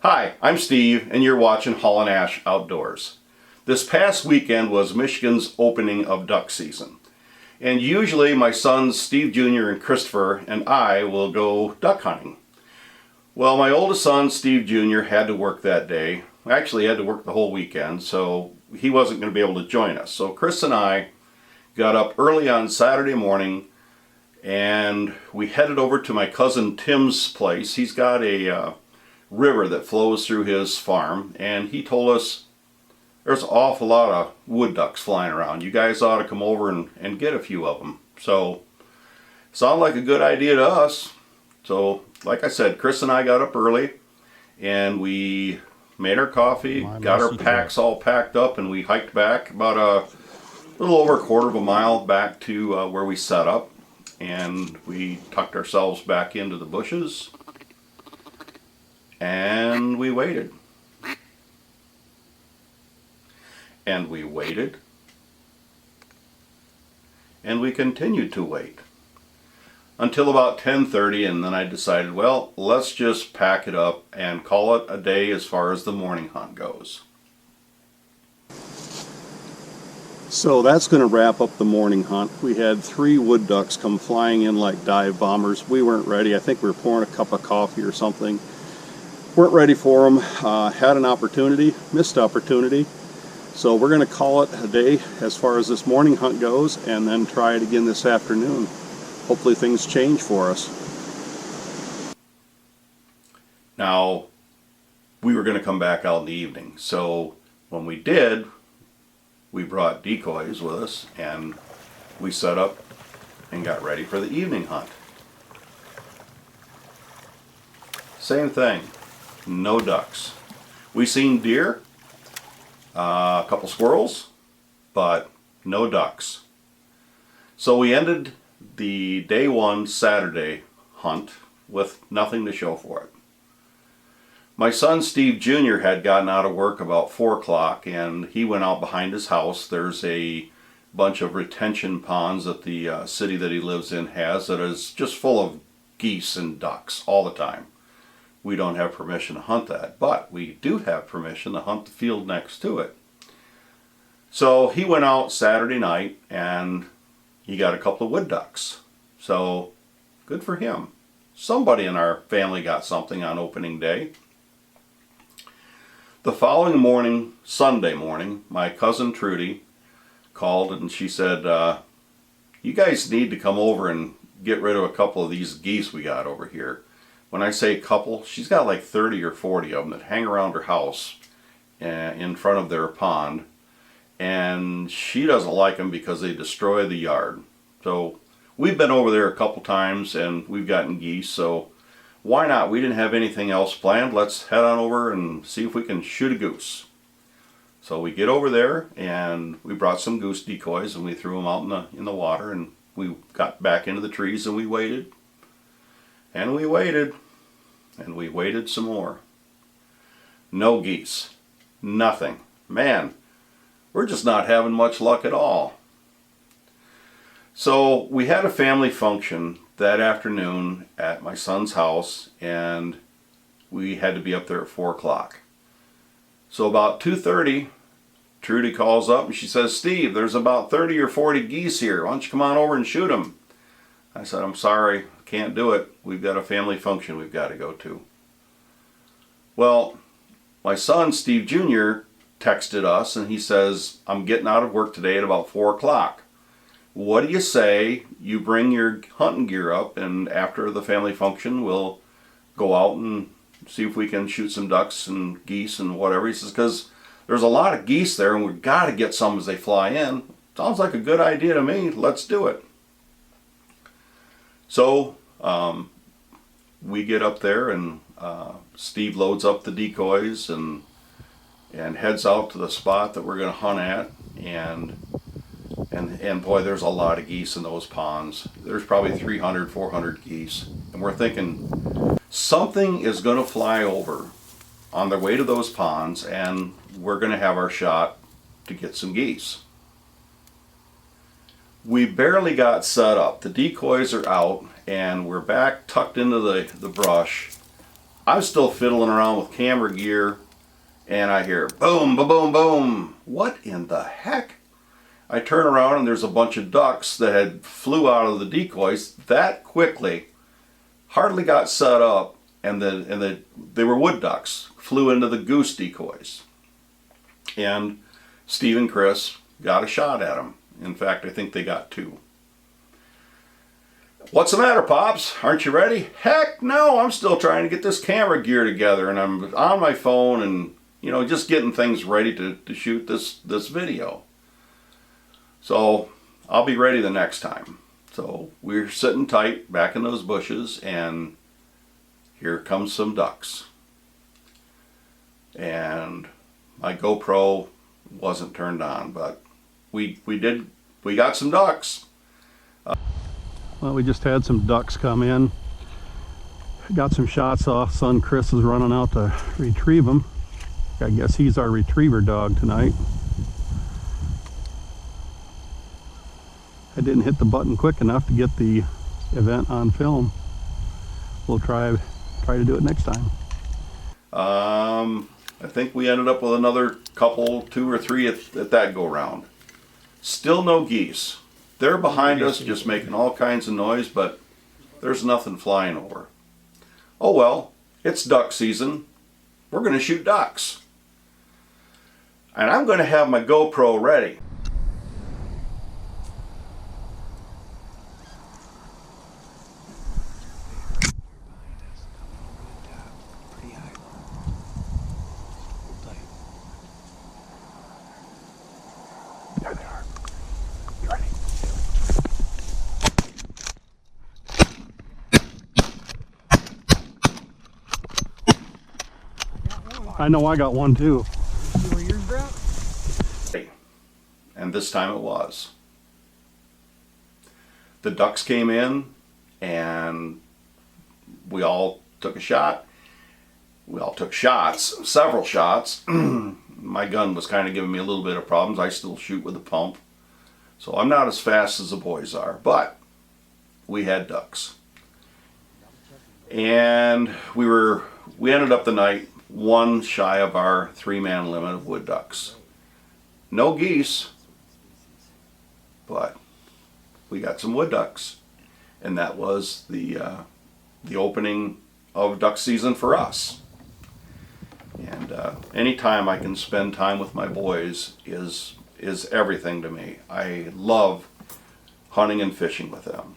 Hi, I'm Steve, and you're watching Haul and Ash Outdoors. This past weekend was Michigan's opening of duck season. And usually my sons Steve Jr. and Christopher and I will go duck hunting. Well, my oldest son, Steve Jr., had to work that day. Actually, he had to work the whole weekend, so he wasn't going to be able to join us. So Chris and I got up early on Saturday morning and we headed over to my cousin Tim's place. He's got a river that flows through his farm, and he told us there's an awful lot of wood ducks flying around. You guys ought to come over and get a few of them. So, sounded like a good idea to us. So, like I said, Chris and I got up early, and we made our coffee, got our packs all packed up, and we hiked back about a little over a quarter of a mile back to where we set up, and we tucked ourselves back into the bushes, and we waited. And we waited. And we continued to wait. Until about 10:30, and then I decided, well, let's just pack it up and call it a day as far as the morning hunt goes. So that's going to wrap up the morning hunt. We had 3 wood ducks come flying in like dive bombers. We weren't ready. I think we were pouring a cup of coffee or something. Weren't ready for them. Had an opportunity, missed opportunity. So we're going to call it a day as far as this morning hunt goes, and then try it again this afternoon. Hopefully things change for us. Now, we were going to come back out in the evening. So when we did, we brought decoys with us, and we set up and got ready for the evening hunt. Same thing. No ducks. We seen deer, a couple squirrels, but no ducks. So we ended the day 1 Saturday hunt with nothing to show for it. My son Steve Jr. had gotten out of work about 4 o'clock, and he went out behind his house. There's a bunch of retention ponds that the city that he lives in has that is just full of geese and ducks all the time. We don't have permission to hunt that, but we do have permission to hunt the field next to it. So he went out Saturday night and he got a couple of wood ducks. So good for him. Somebody in our family got something on opening day. The following morning, Sunday morning, my cousin Trudy called and she said, you guys need to come over and get rid of a couple of these geese we got over here. When I say couple, she's got like 30 or 40 of them that hang around her house in front of their pond. And she doesn't like them because they destroy the yard. So we've been over there a couple times and we've gotten geese. So why not? We didn't have anything else planned. Let's head on over and see if we can shoot a goose. So we get over there and we brought some goose decoys and we threw them out in the water, and we got back into the trees and we waited. And we waited, and we waited some more. No geese. Nothing. Man, we're just not having much luck at all. So we had a family function that afternoon at my son's house, and we had to be up there at 4 o'clock. So about 2:30, Trudy calls up and she says, Steve, there's about 30 or 40 geese here. Why don't you come on over and shoot them? I said, I'm sorry, can't do it. We've got a family function we've got to go to. Well, my son, Steve Jr., texted us and he says, I'm getting out of work today at about 4 o'clock. What do you say you bring your hunting gear up, and after the family function we'll go out and see if we can shoot some ducks and geese and whatever. He says, because there's a lot of geese there and we've got to get some as they fly in. Sounds like a good idea to me. Let's do it. So we get up there and Steve loads up the decoys and heads out to the spot that we're going to hunt at, and boy, there's a lot of geese in those ponds. There's probably 300, 400 geese, and we're thinking something is going to fly over on their way to those ponds, and we're going to have our shot to get some geese. We barely got set up. The decoys are out and we're back tucked into the brush. I'm still fiddling around with camera gear, and I hear boom, ba boom, boom. What in the heck? I turn around and there's a bunch of ducks that had flew out of the decoys that quickly, hardly got set up, and they were wood ducks, flew into the goose decoys. And Steve and Chris got a shot at them. In fact, I think they got 2. What's the matter, Pops? Aren't you ready? Heck no, I'm still trying to get this camera gear together, and I'm on my phone and, you know, just getting things ready to shoot this video. So I'll be ready the next time. So we're sitting tight back in those bushes, and here comes some ducks. And my GoPro wasn't turned on, but we got some ducks. Well, we just had some ducks come in. Got some shots off. Son Chris is running out to retrieve them. I guess he's our retriever dog tonight. I didn't hit the button quick enough to get the event on film. We'll try to do it next time. I think we ended up with another couple, 2 or 3 at that go round. Still no geese. They're behind us just making all kinds of noise, but there's nothing flying over. Oh well, it's duck season. We're going to shoot ducks. And I'm going to have my GoPro ready. There they are. You ready? I know I got one too. See where yours dropped? And this time it was. The ducks came in and we all took a shot. We all took shots, several shots. My gun was kind of giving me a little bit of problems. I still shoot with a pump. So I'm not as fast as the boys are, but we had ducks. And we ended up the night 1 shy of our 3-man limit of wood ducks. No geese, but we got some wood ducks. And that was the opening of duck season for us. And anytime I can spend time with my boys is everything to me. I love hunting and fishing with them.